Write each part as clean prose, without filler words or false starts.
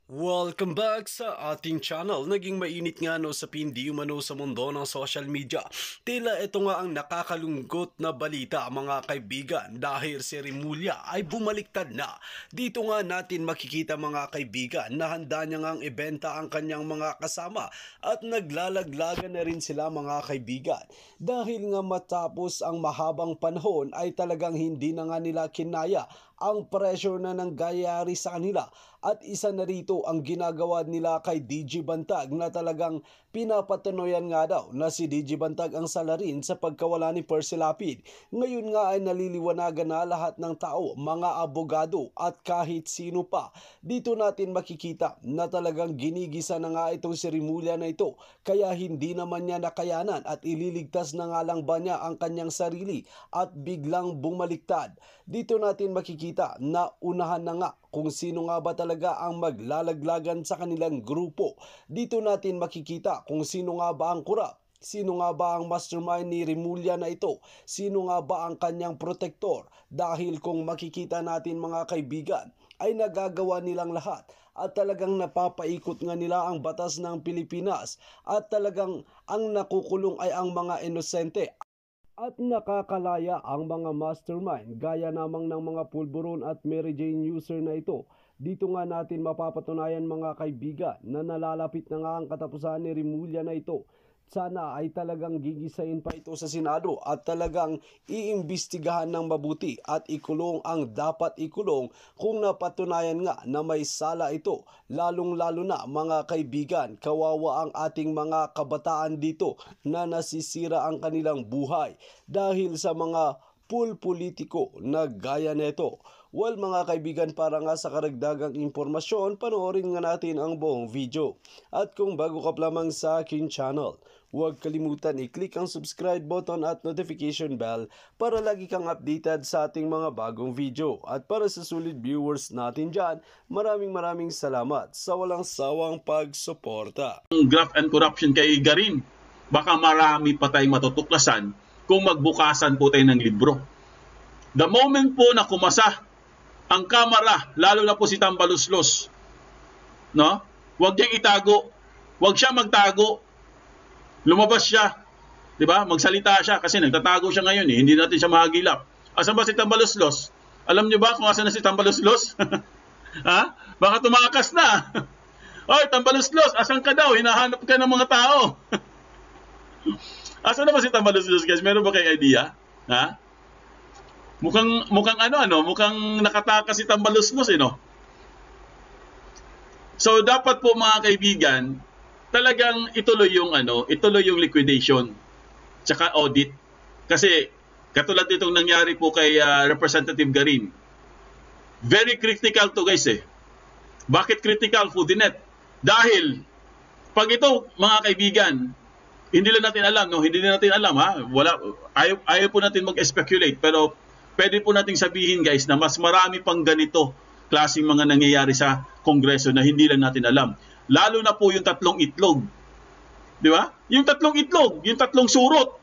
Welcome back sa ating channel. Naging mainit nga no sa pindi umano sa mundo ng social media. Tila ito nga ang nakakalungkot na balita mga kaibigan dahil si Rimulya ay bumaliktad na. Dito nga natin makikita mga kaibigan na handa niya ngang ibenta ang kanyang mga kasama at naglalaglagan na rin sila mga kaibigan. Dahil nga matapos ang mahabang panahon ay talagang hindi na nga nila kinaya ang pressure na nangyayari sa kanila. At isa na rito ang ginagawa nila kay DJ Bantag na talagang pinapatunoyan nga daw na si DJ Bantag ang salarin sa pagkawala ni Percy Lapid. Ngayon nga ay naliliwanagan na lahat ng tao, mga abogado at kahit sino pa. Dito natin makikita na talagang ginigisa na nga itong si Rimulya na ito, kaya hindi naman niya nakayanan at ililigtas na nga lang ba niya ang kanyang sarili at biglang bumaliktad. Dito natin makikita na unahan na nga kung sino nga ba talaga ang maglalaglagan sa kanilang grupo. Dito natin makikita kung sino nga ba ang kurap. Sino nga ba ang mastermind ni Rimulya na ito? Sino nga ba ang kanyang protektor? Dahil kung makikita natin mga kaibigan, ay nagagawa nilang lahat at talagang napapaikot nga nila ang batas ng Pilipinas at talagang ang nakukulong ay ang mga inosente. At nakakalaya ang mga mastermind gaya namang ng mga Pulburon at Mary Jane user na ito. Dito nga natin mapapatunayan mga kaibigan na nalalapit na nga ang katapusan ni Rimulya na ito. Sana ay talagang gigisain pa ito sa Senado at talagang iimbestigahan ng mabuti at ikulong ang dapat ikulong kung napatunayan nga na may sala ito. Lalong-lalo na mga kaibigan, kawawa ang ating mga kabataan dito na nasisira ang kanilang buhay dahil sa mga politiko na gaya nito. Well mga kaibigan, para nga sa karagdagang impormasyon, panoorin nga natin ang buong video. At kung bago ka lamang sa aking channel, huwag kalimutan i-click ang subscribe button at notification bell para lagi kang updated sa ating mga bagong video. At para sa sulit viewers natin dyan, maraming salamat sa walang sawang pagsuporta. Graft and corruption kay Garin, baka marami pa tayong matutuklasan kung magbukasan po tayo ng libro. The moment po na kumasa ang kamera, lalo na po si Tambaluslos, no? Huwag niyang itago. Huwag siya magtago. Lumabas siya. 'Di ba? Magsalita siya kasi nagtatago siya ngayon eh. Hindi natin siya mahagilap. Asan ba si Tambaluslos? Alam niyo ba kung asan na si Tambaluslos? Ha? Baka tumakas na. Oy, Tambaluslos, asan ka daw? Hinahanap ka ng mga tao. Asan na ba si Tambaluslos, guys? Meron ba kayong idea? Ha? Mukhang mukhang nakatakas si Tambaluslos no. So dapat po mga kaibigan, talagang ituloy yung liquidation tsaka audit. Kasi katulad nitong nangyari po kay Representative Garin. Very critical to guys eh. Bakit critical, Foodinet? Dahil pag ito mga kaibigan, hindi lang natin alam, no? Hindi natin alam ha. Ayaw po natin mag-speculate, pero pwede po nating sabihin guys na mas marami pang ganito klaseng mga nangyayari sa Kongreso na hindi lang natin alam. Lalo na po yung tatlong itlog. Di ba? Yung tatlong itlog, yung tatlong surot.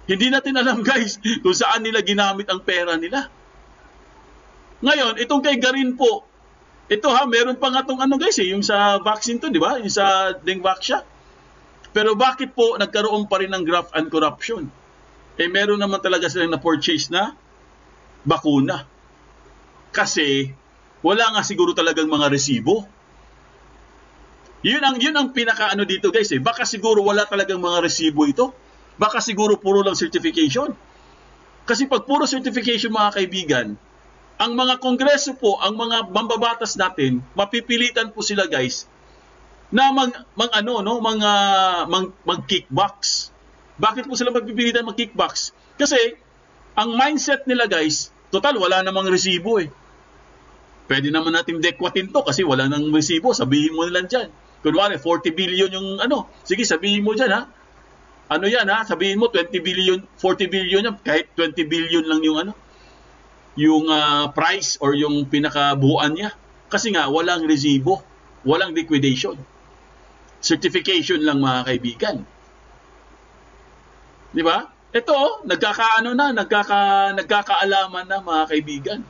Hindi natin alam guys kung saan nila ginamit ang pera nila. Ngayon, itong kay Garin po, ito ha, meron pa nga itong guys yung sa vaccine to, di ba? Yung sa Dengvaxia. Pero bakit po nagkaroon pa rin ng graft and corruption? Eh meron naman talaga silang na-purchase na bakuna. Kasi wala nga siguro talagang mga resibo. Yun ang pinaka dito guys eh. Baka siguro wala talagang mga resibo ito. Baka siguro puro lang certification. Kasi pag puro certification mga kaibigan, ang mga kongreso po, ang mga mambabatas natin, mapipilitan po sila guys na mag-kickbacks. Bakit po sila magpipilitan mag-kickbacks? Kasi ang mindset nila guys, total wala namang resibo eh. Pwede naman natin dekwatin to kasi wala nang resibo. Sabihin mo nilang dyan. Kunwari, 40 billion yung Sige, sabihin mo dyan ha. Ano yan ha? Sabihin mo 20 billion, 40 billion yan. Kahit 20 billion lang yung yung price or yung pinakabuuan niya. Kasi nga, walang resibo. Walang liquidation. Certification lang mga kaibigan. Di ba? Ito, nagkakaalaman na mga kaibigan.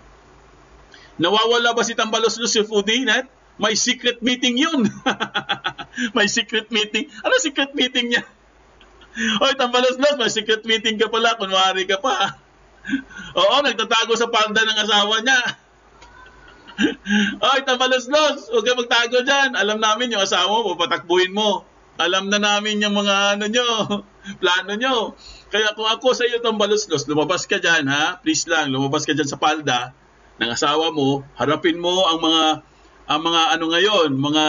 Nawawala ba si Tambaluslos si Foodinet? May secret meeting yun. May secret meeting. Ano secret meeting niya? Oy, tambalos-los, may secret meeting ka pala, kunwari ka pa. Oo, nagtatago sa palda ng asawa niya. Oy, tambalos-los, huwag ka magtago dyan. Alam namin yung asawa mo, patakbuhin mo. Alam na namin yung mga plano nyo. Kaya kung ako sa iyo tambalos-los, lumabas ka dyan, ha? Please lang, lumabas ka dyan sa palda ng asawa mo, harapin mo ang mga ngayon, mga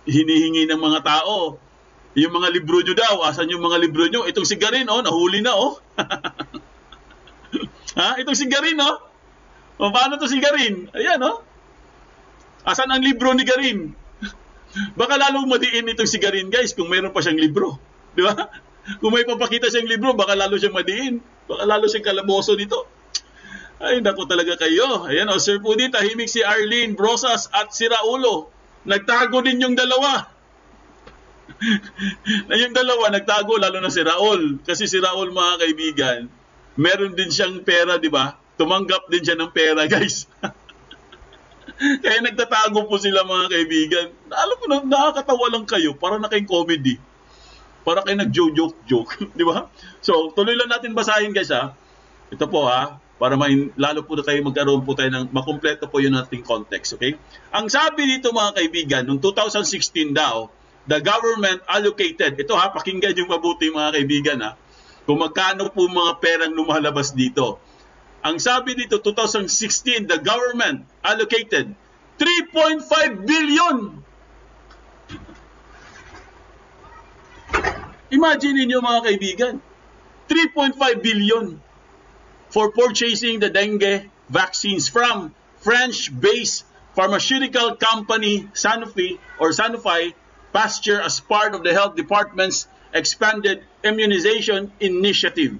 hinihingi ng mga tao. Yung mga libro nyo daw, asan yung mga libro nyo? Itong si Garin, nahuli na, Ha? Itong si Garin, O, paano to si Garin? Ayan, Asan ang libro ni Garin? Baka lalong madiin itong si Garin, guys, kung mayroon pa siyang libro. Di ba? Kung may papakita siyang libro, baka lalo siyang madiin. Baka lalo siyang kalaboso dito. Ay, naku talaga kayo. Ayan, Sir Pudi, tahimik si Arlene Brosas at si Raulo. Nagtago din yung dalawa. Yung dalawa, nagtago, lalo na si Raul. Kasi si Raul, mga kaibigan, meron din siyang pera, di ba? Tumanggap din siya ng pera, guys. Kaya nagtatago po sila, mga kaibigan. Alam mo na, nakakatawa lang kayo. Para na kayong comedy. Para kayo nag-joke. Di ba? So, tuloy lang natin basahin, guys, ha. Ito po, ha. Para lalo po na kayo magkaroon po tayo ng makumpleto po yung ating context, okay? Ang sabi dito, mga kaibigan, noong 2016 daw, the government allocated, ito ha, pakinggan yung mabuti, mga kaibigan, ha, kung magkano po mga perang lumalabas dito. Ang sabi dito, 2016, the government allocated 3.5 billion. Imagine niyo, mga kaibigan, 3.5 billion for purchasing the dengue vaccines from French-based pharmaceutical company Sanofi Pasteur as part of the Health Department's expanded immunization initiative.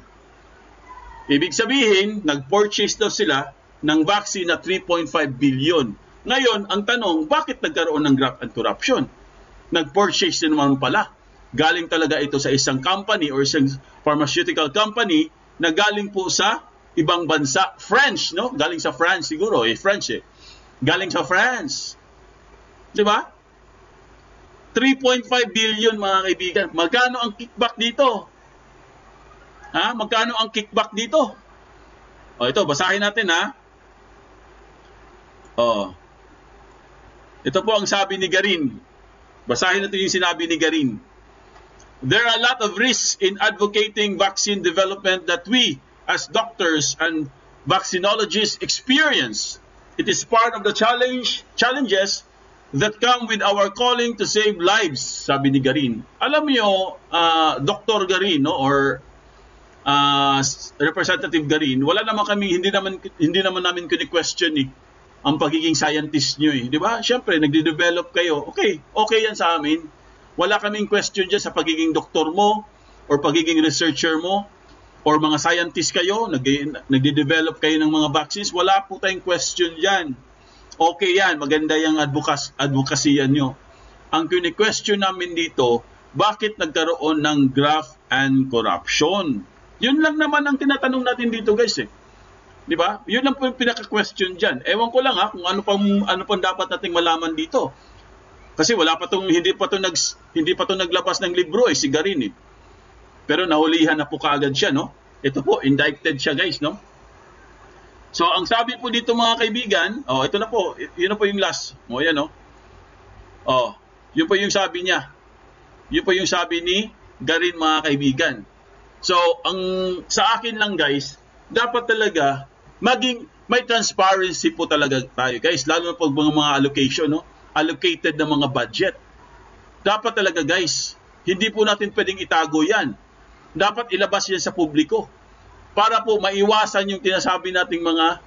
Ibig sabihin, nag-purchase daw sila ng vaccine na 3.5 billion. Ngayon, ang tanong, bakit nagkaroon ng graft and corruption? Nag-purchase din naman pala. Galing talaga ito sa isang company or isang pharmaceutical company na galing po sa ibang bansa. French, no? Galing sa France siguro. French. Galing sa France. Diba? 3.5 billion, mga kaibigan. Magkano ang kickback dito? Ha? Magkano ang kickback dito? O, ito, basahin natin, ha? O. Ito po ang sabi ni Garin. Basahin natin yung sinabi ni Garin. There are a lot of risks in advocating vaccine development that we, as doctors and vaccinologists, experience. It is part of the challenges that come with our calling to save lives, sabi ni Garin. Alam niyo, Dr. Garin, no, or Representative Garin, wala naman kami, hindi naman namin kini-question ang pagiging scientist niyo, di ba? Siyempre, nagde-develop kayo. Okay yan sa amin. Wala kaming question dyan sa pagiging doktor mo or pagiging researcher mo or mga scientist kayo, nagde-develop kayo ng mga vaccines. Wala po tayong question dyan. Okay yan, maganda yung advokasya nyo. Ang kini-question namin dito, bakit nagkaroon ng graft and corruption? Yun lang naman ang tinatanong natin dito, guys, Di ba? Yun lang po yung pinaka-question dyan. Ewan ko lang kung ano pang dapat nating malaman dito. Kasi hindi pa to naglabas ng libro si Garin Pero nahulihan na po kaagad siya, no? Ito po, indicted siya, guys, no? So, ang sabi po dito, mga kaibigan, ito na po, yun na po yung last. Yan, no? Yun po yung sabi niya. Yun po yung sabi ni Garin, mga kaibigan. So, sa akin lang, guys, dapat talaga may transparency po talaga tayo, guys. Lalo na pag mga allocation, no? Allocated na mga budget. Dapat talaga, guys, hindi po natin pwedeng itago yan. Dapat ilabas yan sa publiko. Para po maiwasan yung tinasabi nating mga,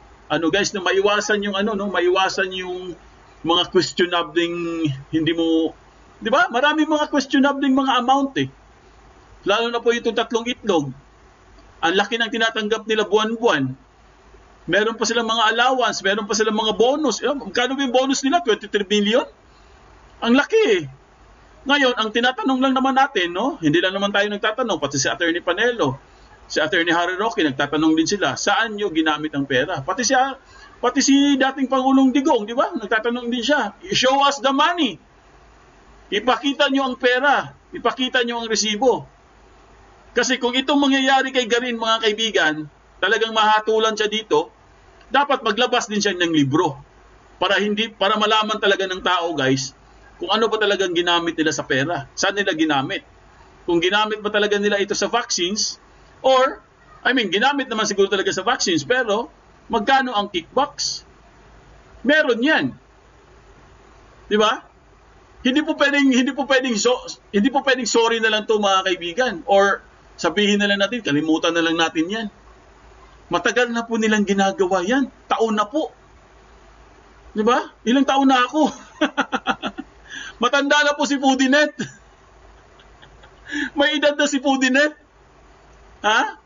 guys, na maiwasan yung maiwasan yung mga questionabling, hindi mo, di ba? Marami mga questionabling mga amount Lalo na po itong 3 itlog. Ang laki ng tinatanggap nila buwan-buwan. Meron pa silang mga allowance, meron pa silang mga bonus. Magkano yung bonus nila? 23 million? Ang laki Ngayon, ang tinatanong lang naman natin, no? Hindi lang naman tayo nagtatanong, pati si Attorney Panelo, si Attorney Harry Roque, nagtatanong din sila, saan nyo ginamit ang pera? Pati Pati si dating Pangulong Digong, di ba? Nagtatanong din siya, show us the money. Ipakita nyo ang pera. Ipakita nyo ang resibo. Kasi kung itong mangyayari kay Garin, mga kaibigan, talagang mahatulan siya dito, dapat maglabas din siya ng libro. Para malaman talaga ng tao, guys, kung ano ba talagang ginamit nila sa pera. Saan nila ginamit? Kung ginamit ba talaga nila ito sa vaccines, or, ginamit naman siguro talaga sa vaccines, pero magkano ang kickbacks? Meron yan. Di ba? Hindi po pwedeng sorry na lang to, mga kaibigan, or sabihin na lang natin, kalimutan na lang natin yan. Matagal na po nilang ginagawa yan. Taon na po. Di ba? Ilang taon na ako. Matanda na po si Pudinet. May edad na si Pudinet. Ha?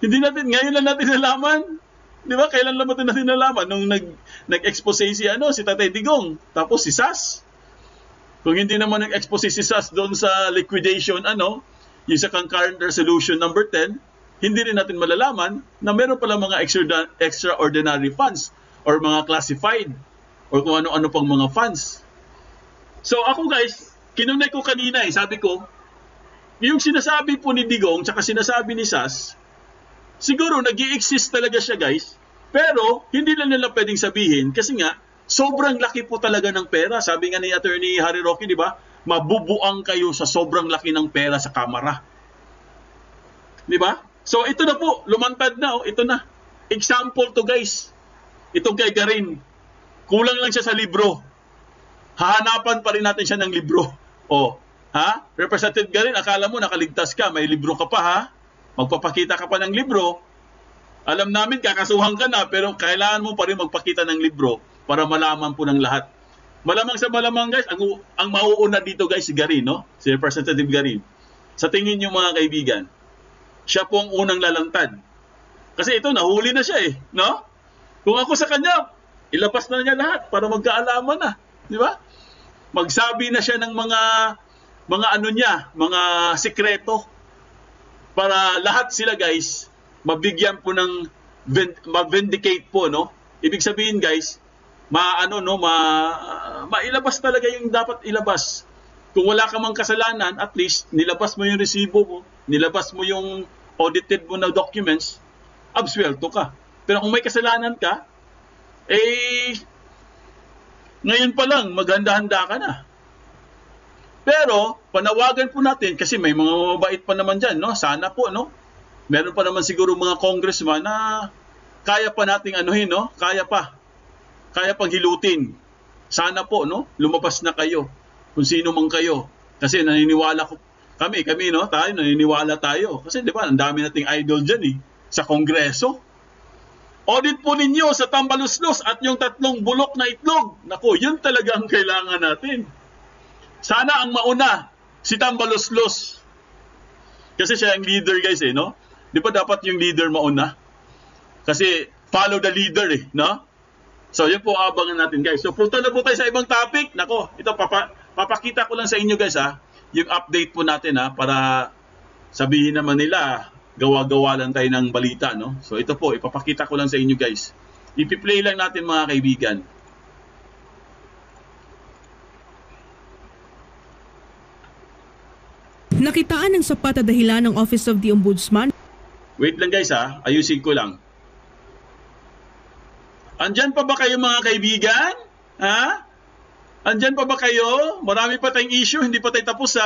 Ngayon lang natin nalaman. Di ba? Kailan lang natin nalaman? Nung nag-expose si Tatay Digong. Tapos si Sas. Kung hindi naman nag-expose si Sas doon sa liquidation, yung sa concurrent resolution number 10, hindi rin natin malalaman na meron pala mga extraordinary funds or mga classified or kung ano-ano pang mga funds. So ako, guys, kinunay ko kanina, sabi ko, yung sinasabi po ni Digong tsaka sinasabi ni Sas, siguro nag-i-exist talaga siya, guys, pero hindi lang nila pwedeng sabihin kasi nga sobrang laki po talaga ng pera. Sabi nga ni Attorney Harry Roque, di ba? Mabubuang kayo sa sobrang laki ng pera sa Kamara. Di ba? So ito na po, lumantad na, ito na. Example to, guys. Itong kay Garin. Kulang lang siya sa libro. Hahanapan pa rin natin siya ng libro. Representative Garin, akala mo nakaligtas ka, may libro ka pa, ha? Magpapakita ka pa ng libro. Alam namin, kakasuhan ka na, pero kailangan mo pa rin magpakita ng libro para malaman po ng lahat. Malamang sa malamang, guys, ang mauuna dito, guys, si Garin, no? Si Representative Garin. Sa tingin niyo, mga kaibigan, siya po ang unang lalantad. Kasi ito, nahuli na siya, no? Kung ako sa kanya, ilabas na niya lahat para magkaalaman na, di ba? Magsabi na siya ng mga sikreto para lahat sila, guys, mabigyan po ng ma-vindicate po, no? Ibig sabihin, guys, mailabas talaga yung dapat ilabas. Kung wala ka mang kasalanan, at least nilabas mo yung resibo mo, nilabas mo yung audited mo na documents, absuelto ka. Pero kung may kasalanan ka, ngayon pa lang, maghanda-handa ka na. Pero, panawagan po natin, kasi may mga mabait pa naman dyan, no? Sana po, no? Meron pa naman siguro mga congressman na kaya pa nating no? Kaya pang hilutin. Sana po, no? Lumabas na kayo. Kung sino man kayo. Kasi naniniwala kami, no? Naniniwala tayo. Kasi, di ba, ang dami nating idol dyan, sa Kongreso. Audit po ninyo sa Tambaluslos at yung 3 bulok na itlog. Naku, yun talaga ang kailangan natin. Sana ang mauna, si Tambaluslos. Kasi siya ang leader, guys, no? Di ba dapat yung leader mauna? Kasi follow the leader, no? So, yun po abangan natin, guys. So, punta na po tayo sa ibang topic. Nako, ito, papakita ko lang sa inyo, guys, yung update po natin, para sabihin naman nila, gawa-gawa lang tayo ng balita, no? So, ito po, ipapakita ko lang sa inyo, guys. Ipi-play lang natin, mga kaibigan. Nakitaan ng sapat na dahilan ng Office of the Ombudsman. Wait lang, guys, ayusin ko lang. Andyan pa ba kayo, mga kaibigan? Andyan pa ba kayo? Marami pa tayong issue, hindi pa tayo tapos,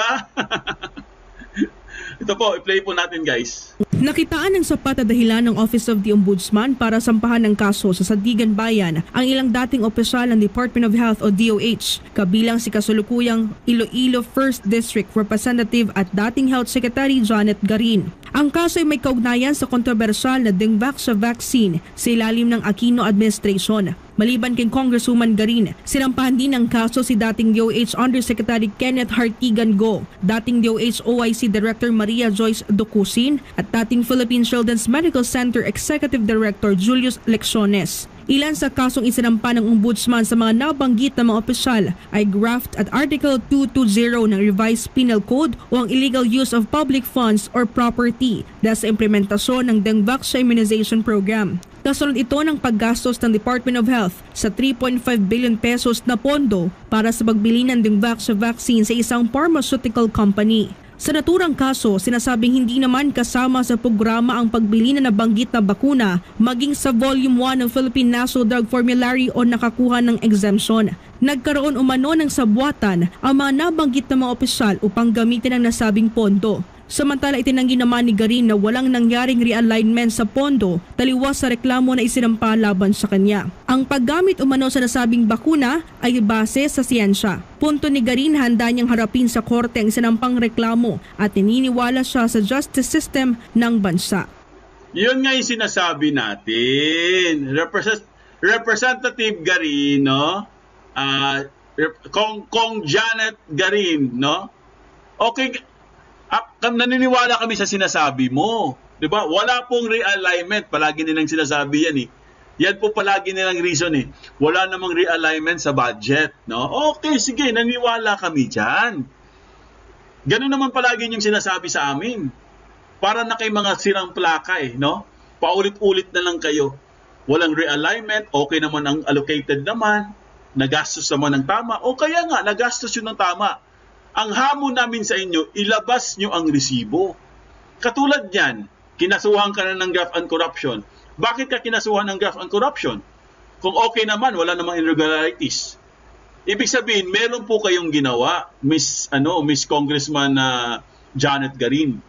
Ito po, i-play po natin, guys. Nakitaan ng sapat na dahilan ng Office of the Ombudsman para sampahan ng kaso sa Sandigan Bayan ang ilang dating opisyal ng Department of Health o DOH, kabilang si kasulukuyang Iloilo 1st District Representative at dating Health Secretary Janet Garin. Ang kaso ay may kaugnayan sa kontrobersyal na Dengvax vaccine sa ilalim ng Aquino administration. Maliban kay Congresswoman Garin, sinampahan din ng kaso si dating DOH Undersecretary Kenneth Hartigan Go, dating DOH OIC Director Maria Joyce Docusin at dating Philippine Children's Medical Center Executive Director Julius Lecciones. Ilan sa kasong isinampa ng Ombudsman sa mga nabanggit na mga opisyal ay graft at Article 220 ng Revised Penal Code o ang illegal use of public funds or property dahil sa implementasyon ng Dengvax immunization program. Kasunod ito ng paggastos ng Department of Health sa 3.5 billion pesos na pondo para sa pagbili ng Dingvax vaccine sa isang pharmaceutical company. Sa naturang kaso, sinasabing hindi naman kasama sa programa ang pagbili na nabanggit na bakuna maging sa Volume 1 ng Philippine National Drug Formulary o nakakuha ng exemption. Nagkaroon umano ng sabwatan ang mga nabanggit na mga opisyal upang gamitin ang nasabing pondo. Samantala itinanggi naman ni Garin na walang nangyaring realignment sa pondo taliwas sa reklamo na isinampa laban sa kanya. Ang paggamit umano sa nasabing bakuna ay base sa siyensya. Punto ni Garin, handa niyang harapin sa korte ang isinampang reklamo at naniniwala siya sa justice system ng bansa. Yun nga yung sinasabi natin. Representative Garin, no? Kong Janet Garin, no? Okay, naniniwala kami sa sinasabi mo. 'Di ba? Wala pong realignment. Palagi nilang sinasabi yan eh. Yan po palagi nilang reason eh. Wala namang realignment sa budget, no? Okay, sige, naniniwala kami diyan. Ganun naman palagi yung sinasabi sa amin. Para na kay mga sirang plaka eh, no? Paulit-ulit na lang kayo. Walang realignment, okay naman ang allocated naman, nagastos naman ng tama, o kaya nga, nagastos yun ng tama. Ang hamon namin sa inyo, ilabas nyo ang resibo. Katulad yan, kinasuhan ka na ng graft and corruption. Bakit ka kinasuhan ng graft and corruption? Kung okay naman, wala namang irregularities. Ibig sabihin, meron po kayong ginawa, Miss Congressman Janet Garin.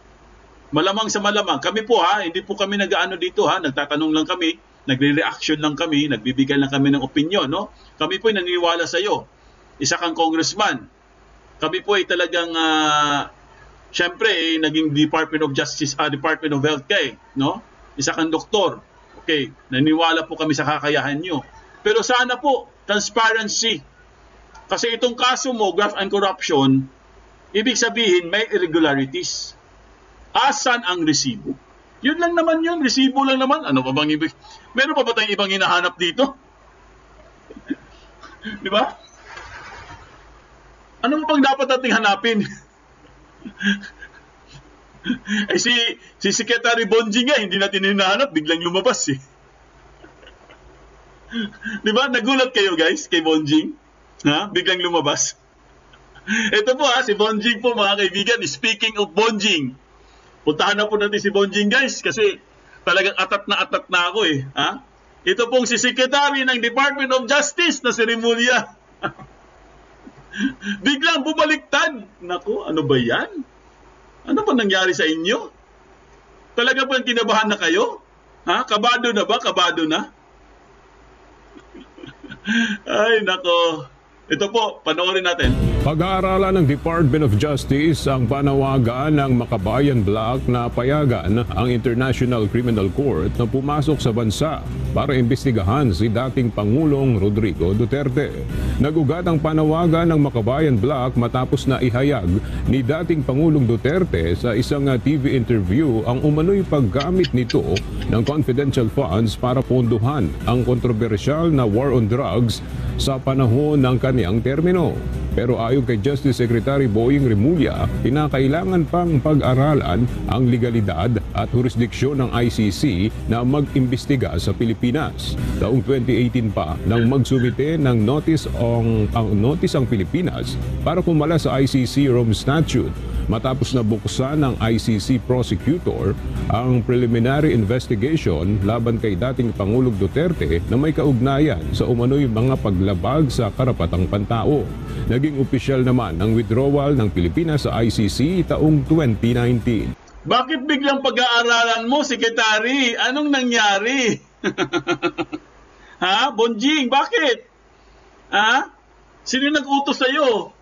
Malamang sa malamang. Kami po hindi po kami nag-aano dito nagtatanong lang kami, nagre-reaction lang kami, nagbibigay lang kami ng opinion, no? Kami po ay naniniwala sa iyo. Isa kang congressman. Kami po ay talagang, syempre, naging Department of Justice, Department of Health kay, no? Isa kang doktor. Okay, naniwala po kami sa kakayahan nyo. Pero sana po, transparency. Kasi itong kaso mo, graft and corruption, ibig sabihin may irregularities. Asan ang resibo? Yun lang naman yun, resibo lang naman. Ano pa bang ibig? Meron pa ba tayong ibang hinahanap dito? Di ba? Ano pang dapat nating hanapin? Si Secretary Bonjing hindi natin hinahanap, biglang lumabas eh. Di ba? Nagulat kayo guys kay Bonjing? Biglang lumabas. Ito po si Bonjing po mga kaibigan. Speaking of Bonjing, puntahan na po natin si Bonjing guys kasi talagang atat na ako eh. Ito pong si Secretary ng Department of Justice na si Remulla. Biglang bumaliktad. Naku, ano ba yan? Ano ba nangyari sa inyo? Talaga ba kinabahan na kayo? Kabado na ba? Kabado na? Ay, nako. Ito po, panoorin natin. Pag-aaralan ng Department of Justice ang panawagan ng Makabayan Bloc na payagan ang International Criminal Court na pumasok sa bansa para imbestigahan si dating Pangulong Rodrigo Duterte. Nagugat ang panawagan ng Makabayan Bloc matapos na ihayag ni dating Pangulong Duterte sa isang TV interview ang umano'y paggamit nito ng confidential funds para pondohan ang kontrobersyal na war on drugs sa panahon ng kaniyang termino. Pero ayon kay Justice Secretary Boying Remulla, kinakailangan pang pag-aralan ang legalidad at jurisdiksyon ng ICC na mag-imbestiga sa Pilipinas. Taong 2018 pa nang magsumite ng notice ang Pilipinas para pumala sa ICC Rome Statute matapos na buksan ng ICC prosecutor ang preliminary investigation laban kay dating Pangulong Duterte na may kaugnayan sa umano'y mga paglabag sa karapatang pantao. Naging opisyal naman ang withdrawal ng Pilipinas sa ICC taong 2019. Bakit biglang pag-aaralan mo, Secretary? Anong nangyari? Bonjing, bakit? Sino nag-utos sa'yo?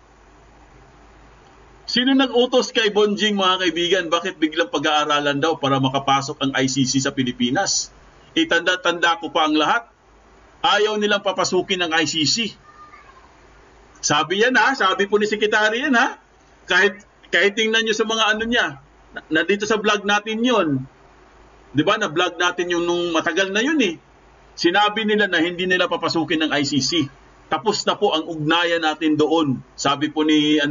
Sino nag-utos kay Bonjing, mga kaibigan? Bakit biglang pag-aaralan daw para makapasok ang ICC sa Pilipinas? Tanda-tanda ko pa ang lahat. Ayaw nilang papasukin ng ICC. Sabi yan sabi po ni Secretary yan Kahit tingnan nyo sa mga ano niya, dito sa vlog natin yon. Di ba, na-vlog natin yung nung matagal na yun eh. Sinabi nila na hindi nila papasukin ng ICC. Tapos na po ang ugnayan natin doon. Sabi po ni,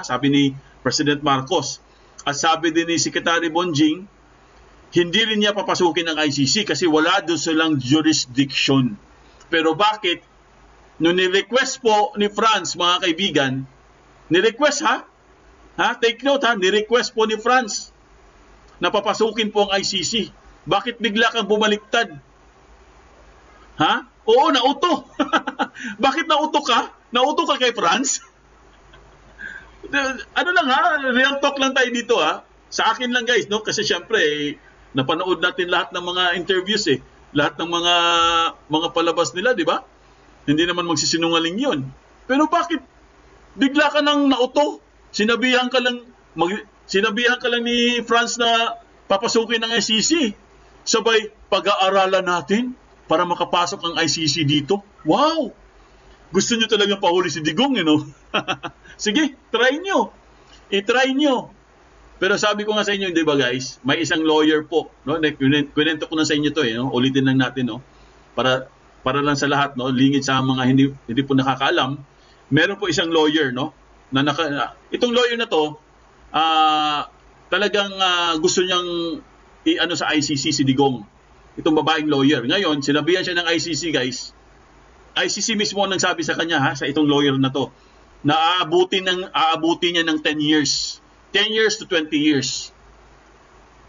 sabi ni President Marcos. At sabi din ni Secretary Bonjing, hindi rin niya papasukin ng ICC kasi wala doon silang jurisdiction. Pero bakit? Nung ni-request po ni France, mga kaibigan, ni-request take note ni-request po ni France na papasukin po ang ICC. Bakit bigla kang bumaliktad? Oo, nauto. Bakit nauto ka? Nauto ka kay France? Ano lang real talk lang tayo dito Sa akin lang guys, no? Kasi syempre, napanood natin lahat ng mga interviews lahat ng mga palabas nila, di ba? Hindi naman magsisinungaling 'yon. Pero bakit bigla ka nang nauto? Sinabihan ka lang ni France na papasukin ng ICC. Sabay pag-aaralan natin para makapasok ang ICC dito. Wow! Gusto nyo talagang pahuli si Digong, Sige, try nyo. I-try nyo. Pero sabi ko nga sa inyo, di ba guys, may isang lawyer po, no? Kwento ko na sa inyo to, ulitin lang natin, para lang sa lahat, lingid sa mga hindi po nakakaalam. Meron po isang lawyer, itong lawyer na to, talagang gusto niyang sa ICC si Digong. Itong babaeng lawyer. Ngayon, sinabihan siya ng ICC, guys. ICC mismo ang nagsabi sa kanya, sa itong lawyer na to, na aabuti niya ng 10 years. 10 years to 20 years.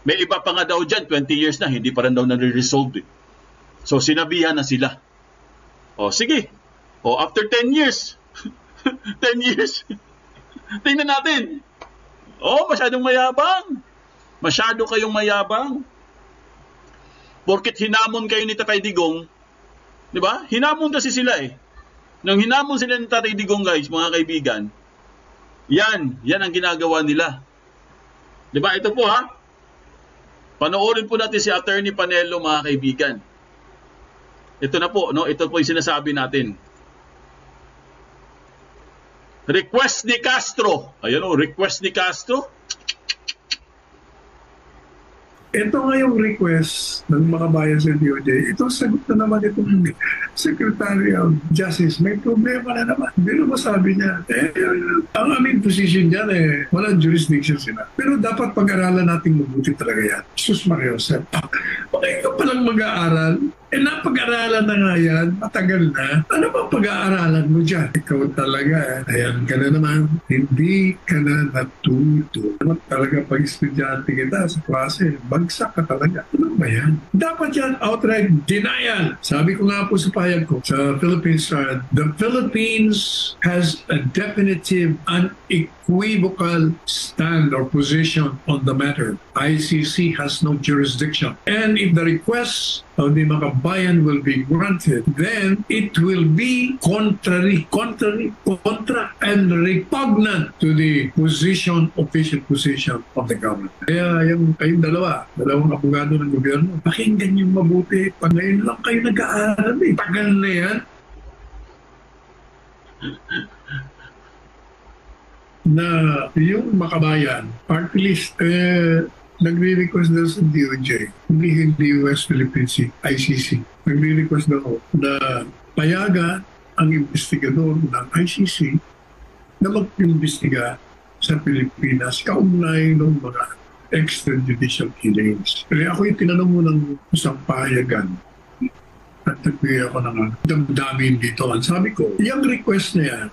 May iba pa nga daw dyan, 20 years na, hindi pa rin daw na-resolve. So, sinabihan na sila. Sige. After 10 years, 10 years, tingnan natin. Masyadong mayabang. Masyado kayong mayabang. Porket hinamon kayo ni Tatay Digong, di ba? Hinamon kasi sila Nung hinamon sila ni Tatay Digong, guys, mga kaibigan, yan ang ginagawa nila. Di ba? Ito po panoorin po natin si Attorney Panelo, mga kaibigan. Ito na po, ito po yung sinasabi natin. Request ni Castro. Ayan request ni Castro. Ito nga yung request ng mga bayan sa DOJ. Ito sagot na naman itong Secretary of Justice. May problema na naman. Pero masabi niya, ang aming position dyan walang jurisdiction sila. Pero dapat pag-aralan natin mabuti talaga yan. Sus Mario Joseph. Okay ka palang mag-aaral. Napag-aralan na nga yan, matagal na. Ano ba pag-aaralan mo dyan? Ikaw talaga, ayan ka na naman. Hindi ka na natuto. Talaga pag estudyante kita sa klase, bagsak ka talaga. Ano ba yan? Dapat yan outright denial. Sabi ko nga po sa pahayag ko, sa Philippines, the Philippines has a definitive, unequivocal stand or position on the matter. ICC has no jurisdiction. And if the request of the mga bayan will be granted, then it will be contra and repugnant to the official position of the government. Kaya kayong dalawang abogado ng gobyerno, pakinggan yung mabuti. Pag ngayon lang kayo nag-aaral tagal na yan. Na yung makabayan, party list, nagre-request daw sa DOJ, hindi West Philippine Sea, ICC. Nagre-request daw na payagan ang investigador ng ICC na mag-imbestiga sa Pilipinas kaugnay ng mga extrajudicial killings. Kaya ako yung tinanong mo ng isang payagan at nagbigay ako ng damdamin dito. Ang sabi ko, yung request na yan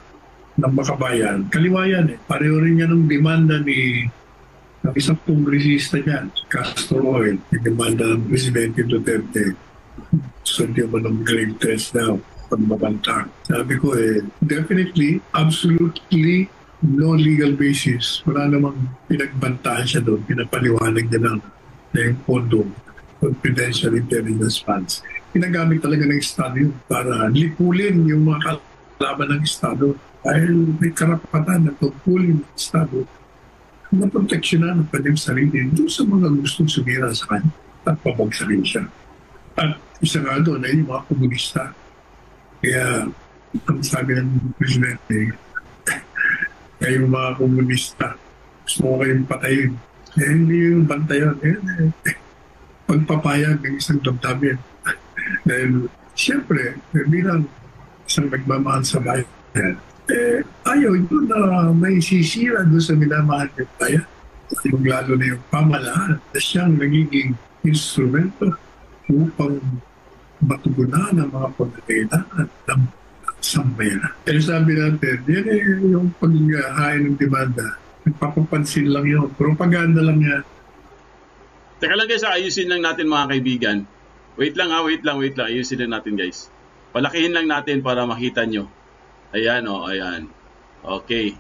ng makabayan, kaliwayan pareho rin yan ng demanda ni isang kongresista niyan, Castro Oil, demanda ng Presidente Duterte. Sabi mo ng grave test daw, pagbabanta. Sabi ko definitely, absolutely no legal basis. Wala namang pinagbantaan siya doon, pinapaliwanag niya ng yung pondo, confidential intelligence funds. Pinagamit talaga ng Estado yun para lipulin yung mga kalaban ng Estado dahil may karapatan na tungkulin ng Estado na proteksyonan ng kanyang sarili doon sa mga gustong sumira sa kanya at pabagsakin siya. At isa nga doon ay yung mga komunista. Kaya ang sabi ng Presidente, kayong mga komunista, gusto mo kayong patayin. Hindi yung bantayan. Pagpapayag ng isang damdamin. Dahil siyempre, bilang isang nagmamahal sa bayan, ayaw yun na may sisira doon sa minamahal ng bayan. Lalo na yung pamalaan na siyang nagiging instrumento upang matugunan ang mga pagkakailangan ng sambayanan. Kaya sabi natin, yan yung paghahain ng demanda. Nagpapapansin lang yun. Propaganda lang yan. Teka lang guys, ayusin lang natin mga kaibigan. Wait lang. Ayusin lang natin guys. Palakihin lang natin para makita nyo. Ayan ayan. Okay.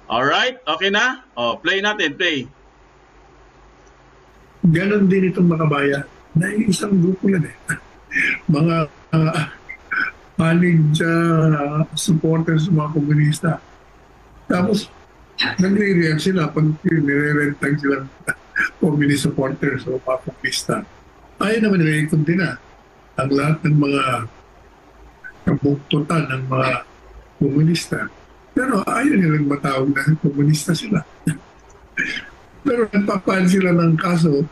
Alright, okay na? Play natin, play. Ganon din itong mga bayan na isang grupo yan mga panig supporters ng mga komunista. Tapos, nagre-react sila pag nire-rentang sila communist supporters o mga komunista. Ayaw naman nila ikot din ang lahat ng mga kabuktutan ng mga komunista. Pero ayaw nilang matawag na komunista sila. Pero nagpapahan sila ng kaso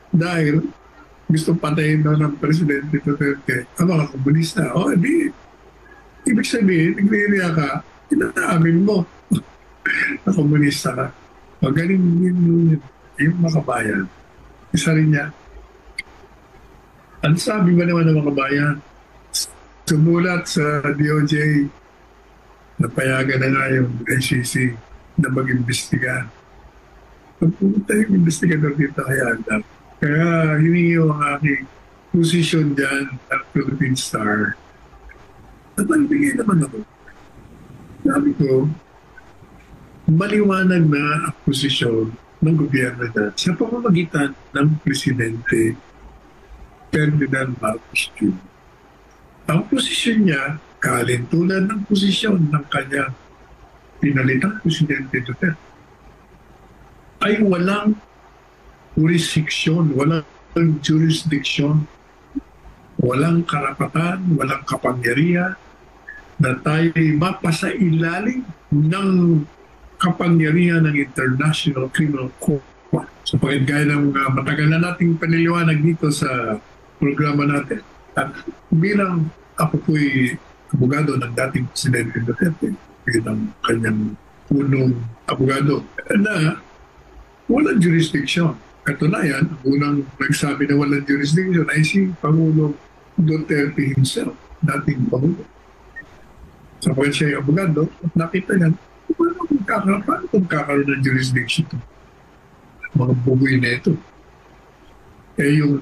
dahil gusto patayin daw ng Presidente Duterte ang mga komunista. Di. Ibig sabihin, nagre-react ka, inaamin mo na komunista ka. Magaling yung mga bayan. Isa rin niya. Ang sabi ba naman ng mga bayan? Sumulat sa DOJ, napayagan na nga yung ICC na mag-imbestiga. Pumunta yung investigador dito kaya Adam. Kaya hiningi ang aking posisyon dyan at Philippine Star. At nagbigay naman ako. Sabi ko, maliwanag na ang posisyon ng gobyerno na sa pamamagitan ng Presidente Ferdinand Marcos Jr. Ang posisyon niya, kalintulan ng posisyon ng kanyang pinalitang Presidente Duterte, ay walang jurisdiction, walang karapatan, walang kapangyarihan na tayo mapasa ilalim ng kapangyarihan ng International Criminal Court. So pagkagaya ng matagal na nating paniliwanag dito sa programa natin. At bilang ako po'y abogado ng dating Presidente Duterte, bilang kanyang punong abogado, na walang jurisdiction. Katunayan, unang nagsabi na walang jurisdiction ay si Pangulo Duterte himself, dating Pangulo. Sapagkat siya ay abogado, at nakita niya, paano kung kakaroon ng jurisdiction ito? Mga bugoy na ito. Yung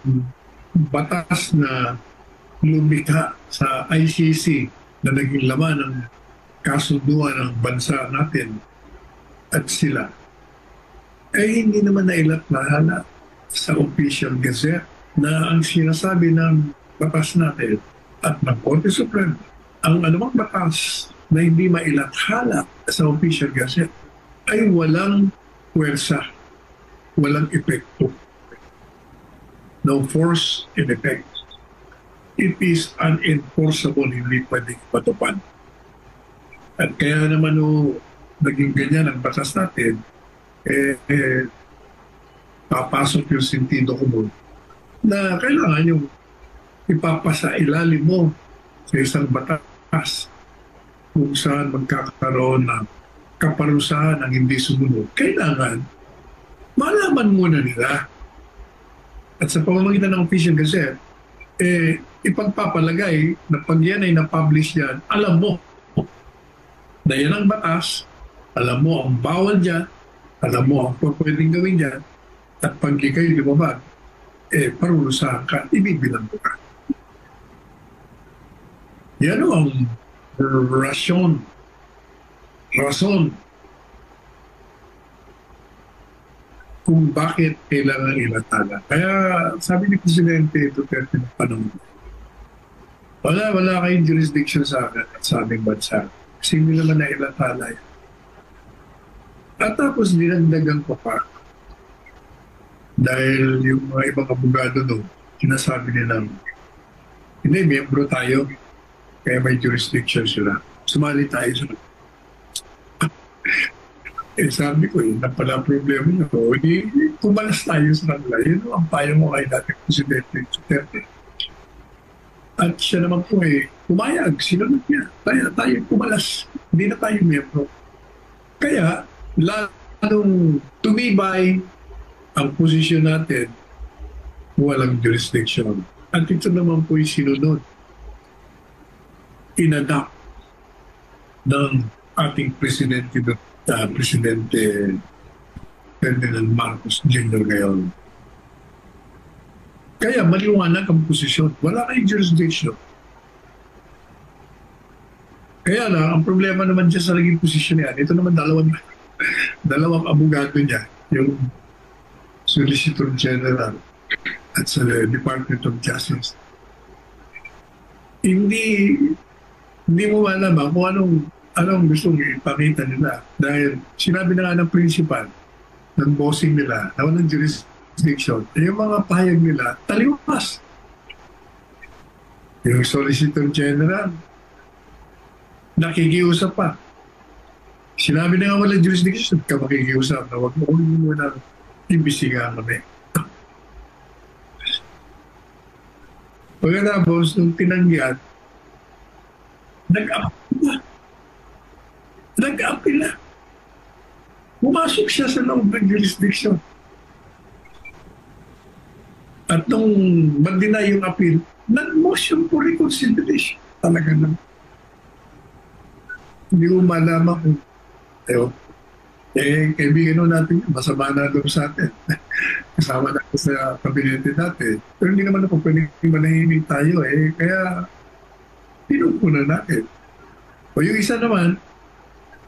batas na lumikha sa ICC na naging laman ng kasunduan ng bansa natin at sila, hindi naman nailathala sa official gazette na ang sinasabi ng batas natin at ng Korte Suprema, ang anumang batas na hindi mailathala sa official gazette ay walang puwersa, walang epekto. No force and effect. It is unenforceable, hindi pwedeng patupad. At kaya naman naging ganyan ang batas natin, papasok yung sentido ko na kailangan yung ipapasa ilalim mo sa isang batas kung saan magkakaroon ng kaparusahan ng hindi sumunod. Kailangan malaman muna nila. At sa pamamagitan ng official gazette, ipagpapalagay na pag yan ay na-publish yan, alam mo na yan ang batas, alam mo ang bawal dyan, alam mo ang pwedeng gawin dyan, at pag kayo lumabag, parurusahan ka, ibibilang mo ka. Yan ang rason kung bakit kailangan ilathala. Kaya sabi ni Presidente Duterte ng panahon, wala kayong jurisdiction sa akin at sa aming bansa. Kasi hindi naman na ilathala yan. At tapos dinagdagan ko pa dahil yung mga ibang abogado sinasabi nila, hindi, miyembro tayo, kaya may jurisdiction sila. Sumali tayo sa sabi ko, yun na pala problema nyo. Kumalas tayo sa kanila. Yun ang payo mo kay dating Presidente Duterte. At siya naman po pumayag. Sinunod niya. Tayo kumalas. Hindi na tayo miyembro. Kaya, lalong tumibay ang posisyon natin walang jurisdiction. At ito naman po yung sinunod. Inadapt ng ating Presidente Ferdinand Marcos Jr. ngayon. Kaya maliwanag ang posisyon. Wala kayong jurisdiction. Kaya na, ang problema naman dyan sa naging posisyon niya, ito naman dalawang abogado niya, yung Solicitor General at sa Department of Justice. Hindi mo malaman kung anong gustong ipakita nila. Dahil sinabi na nga ng principal, ng bossing nila, na walang jurisdiction, yung mga pahayag nila, taliwas. Yung Solicitor General, nakikiusap pa. Sinabi na nga walang jurisdiction, ka makikiusap na huwag mo muna imbestigahan kami. Pagkatapos, nung tinanggihan, nag-apil na. Pumasok siya sa loob ng jurisdiction. At nung mag-deny yung appeal, nag-motion for reconsideration. Talaga na. Hindi ko malaman kung kaibigan natin, masama na doon sa atin. Kasama na sa kabinete natin. Pero hindi naman ako pwedeng manahimik tayo kaya pinupunan natin. O yung isa naman,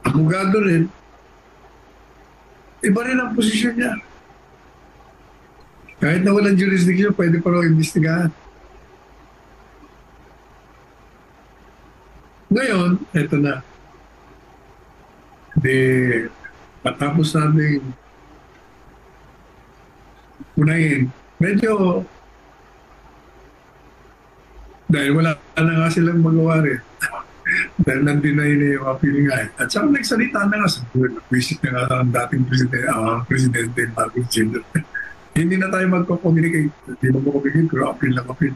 abogado rin, iba rin ang posisyon niya. Kahit na walang jurisdiction, pwede pa rin imbestigahan. Ngayon, eto na. Patapos namin unahin, medyo dahil wala na nga silang magawa rin. Dahil nandinay na yung appeal nga. At saka nagsalita na nga sa visit na nga ang dating Presidente Marcos Jr. Hindi na tayo magko-communicate. Hindi mo communicate, pero appeal na appeal.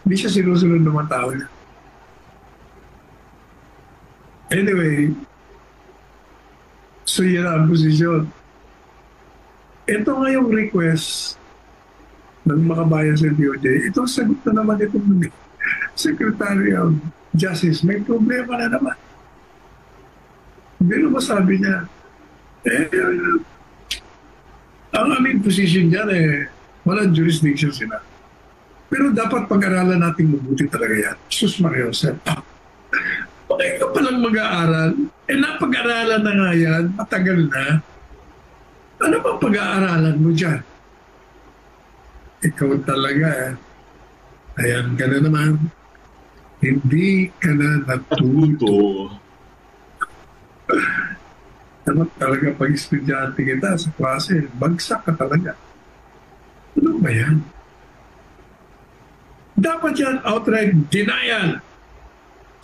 Hindi siya sinusunod ng mga tao niya. Anyway, so yan ang posisyon. Ito nga yung request ng makabayan sa DOJ. Ito sagot na naman itong Secretary of Justice. May problema na naman. Pero masabi niya, ang aming position dyan walang jurisdiction sila. Pero dapat pag-aralan natin mabuti talaga yan. Sus Maria Jose. Okay ka palang mag-aaral. Napag-aaralan na nga yan. Matagal na. Ano bang pag-aaralan mo dyan? Ikaw talaga. Ayan ka na naman. Hindi ka na natuto. Dapat talaga pag estudyante kita sa klase, bagsak ka talaga. Ano ba yan? Dapat yan outright denial.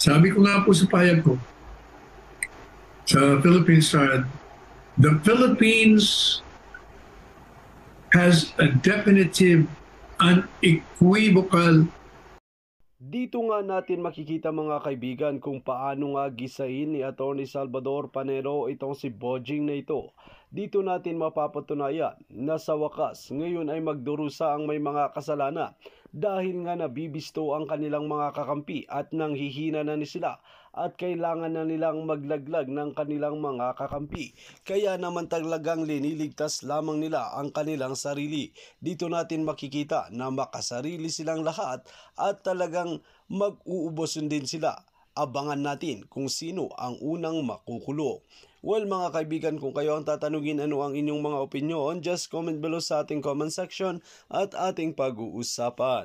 Sabi ko nga po sa payag ko, sa Philippine Star, the Philippines has a definitive, unequivocal. Dito nga natin makikita mga kaibigan kung paano nga gisahin ni Atty. Salvador Panero itong si Bojing na ito. Dito natin mapapatunayan na sa wakas ngayon ay magdurusa ang may mga kasalanan dahil nga nabibisto ang kanilang mga kakampi at nanghihina na ni sila at kailangan na nilang maglaglag ng kanilang mga kakampi. Kaya naman talagang liniligtas lamang nila ang kanilang sarili. Dito natin makikita na makasarili silang lahat at talagang mag-uubosin din sila. Abangan natin kung sino ang unang makukulong. Well mga kaibigan, kung kayo ang tatanungin ano ang inyong mga opinion, just comment below sa ating comment section at ating pag-uusapan.